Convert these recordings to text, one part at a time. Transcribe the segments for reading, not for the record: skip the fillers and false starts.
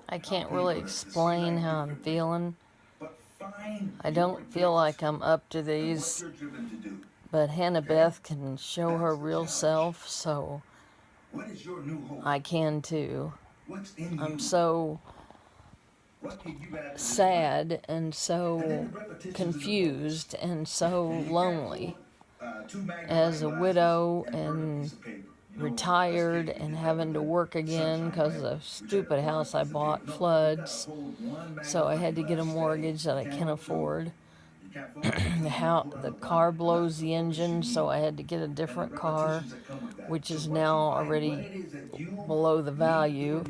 I can't really explain how I'm feeling. I don't feel like I'm up to these, but Hannah Beth can show her real self, so I can too. I'm so sad and so confused and so lonely as a widow and retired and having to work again because the stupid house I bought floods, so I had to get a mortgage that I can't afford. The car blows the engine, so I had to get a different car, which is now already below the value.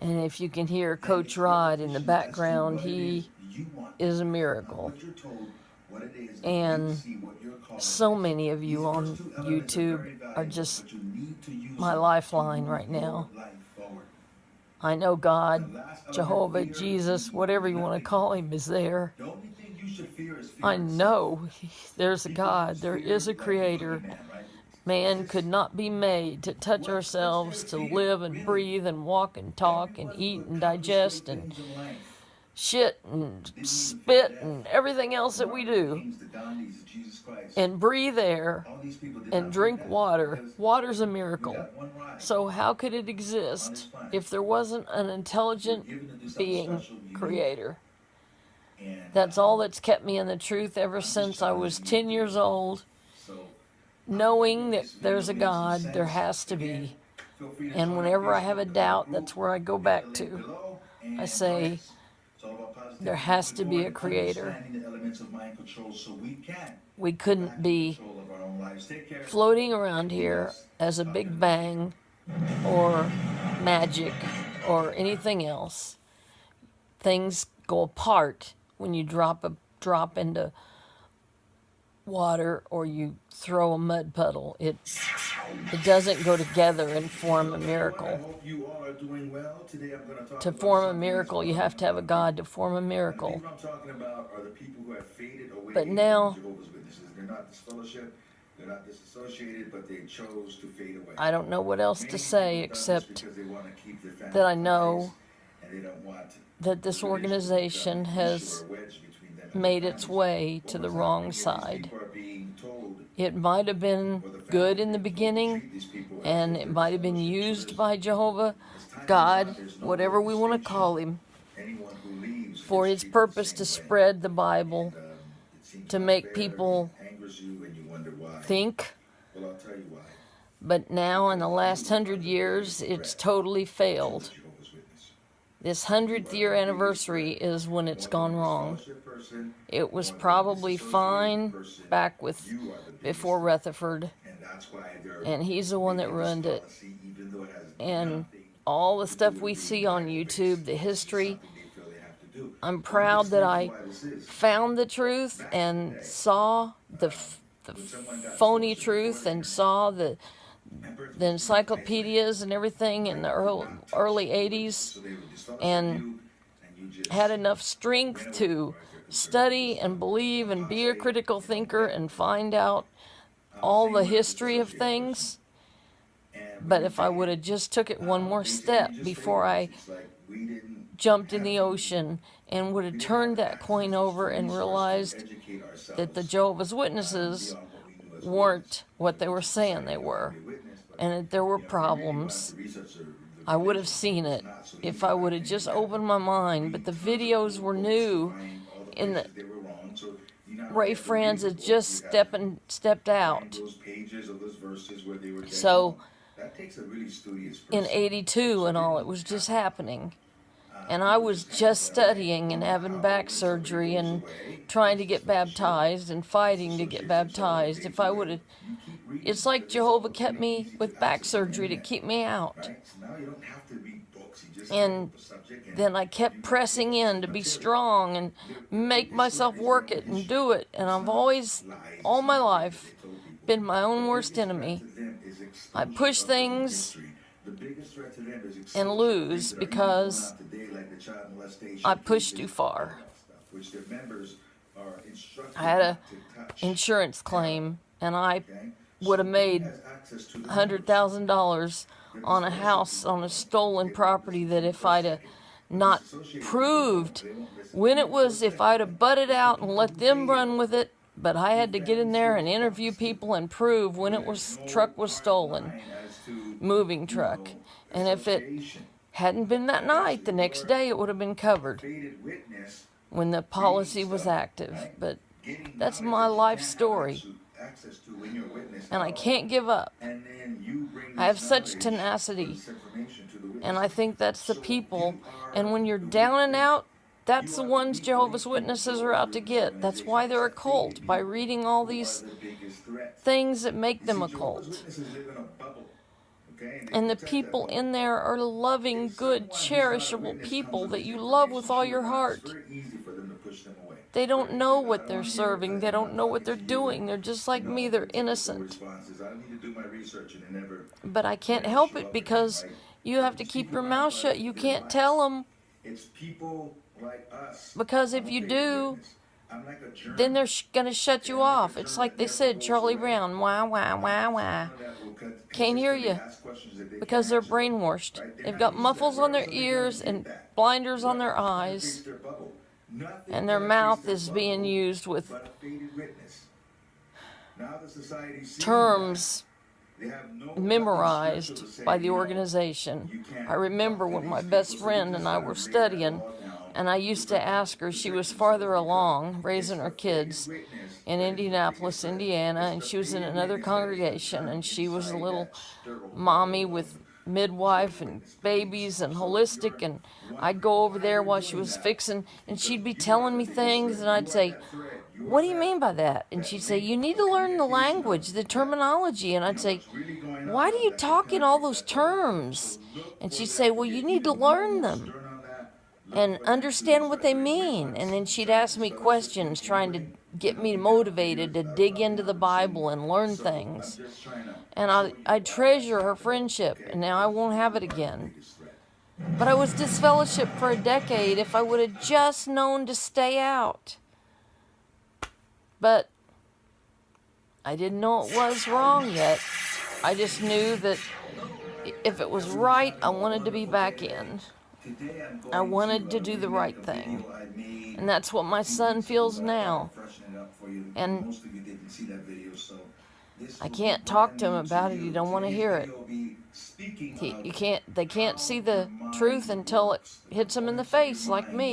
And if you can hear Coach Rod in the background, he is a miracle. And so many of you on YouTube are just my lifeline right now. I know God, Jehovah, Jesus, whatever you want to call him, is there. I know there's a God, there is a creator. Man could not be made to touch ourselves, to live and breathe and walk and talk and eat and digest and shit and spit and everything else that we do, and breathe air and drink water. Water's a miracle. So how could it exist if there wasn't an intelligent being, creator? That's all that's kept me in the truth ever since I was 10 years old, knowing that there's a God, there has to be. And whenever I have a doubt, that's where I go back to. I say, there has to be a creator. We couldn't be floating around here as a big bang or magic or anything else. Things go apart when you drop into water or you throw a mud puddle. It doesn't go together and form a miracle. To form a miracle, you have to have a God to form a miracle. But now, I don't know what else to say except that I know that this organization has made its way to the wrong side. It might have been good in the beginning, and it might have been used by Jehovah, God, whatever we want to call him, for its purpose to spread the Bible, to make people think. But now, in the last 100 years, it's totally failed. This 100th year anniversary is when it's gone wrong. It was probably fine back before Rutherford, and he's the one that ruined it. And all the stuff we see on YouTube, the history, I'm proud that I found the truth and saw the phony truth and saw the encyclopedias and everything in the early 80s, and had enough strength to study and believe and be a critical thinker and find out all the history of things. But if I would have just took it one more step before I jumped in the ocean and would have turned that coin over and realized that the Jehovah's Witnesses weren't what they were saying they were, and that there were problems, I would have seen it if I would have just opened my mind. But the videos were new, Ray Franz had just stepped out. So in 82 and all, it was just happening. And I was just studying and having back surgery and trying to get baptized and fighting to get baptized. If I would have, it's like Jehovah kept me with back surgery to keep me out. And then I kept pressing in to be strong and make myself work it and do it. And I've always, all my life, been my own worst enemy. I push things and lose because I pushed too far. I had an insurance claim, and I would have made $100,000 on a house on a stolen property that if I'd have not proved when it was, if I'd have butted out and let them run with it, but I had to get in there and interview people and prove when it was truck was stolen, moving truck. And if it hadn't been that night, the next day it would have been covered when the policy was active. But that's my life story. And I can't give up. I have such tenacity. And I think that's the people. And when you're down and out, that's the ones Jehovah's Witnesses are out to get. That's why they're a cult, by reading all these things that make them a cult. And the people in there are loving, good, cherishable people that you love with all your heart. They don't know what they're serving. They don't know what they're doing. They're just like me. They're innocent. But I can't help it because you have to keep your mouth shut. You can't tell them. Because if you do, then they're going to shut you off. It's like they said, Charlie Brown, wah, wah, wah, wah. Can't hear you because they're brainwashed. They've got muffles on their ears and blinders on their eyes. And their mouth is being used with terms memorized by the organization. I remember when my best friend and I were studying, and I used to ask her, she was farther along raising her kids in Indianapolis, Indiana, and she was in another congregation, and she was a little mommy with midwife and babies and holistic, and I'd go over there while she was fixing, and she'd be telling me things, and I'd say, what do you mean by that? And she'd say, you need to learn the language, the terminology. And I'd say, why do you talk in all those terms? And she'd say, well, you need to learn them and understand what they mean. And then she'd ask me questions, trying to get me motivated to dig into the Bible and learn things. And I treasure her friendship, and now I won't have it again. But I was disfellowshipped for a decade if I would have just known to stay out. But I didn't know it was wrong yet. I just knew that if it was right, I wanted to be back in. I wanted to do the right thing. And that's what my son feels now. And I can't talk to him about it. He don't want to hear it. They can't see the truth until it hits him in the face, like me.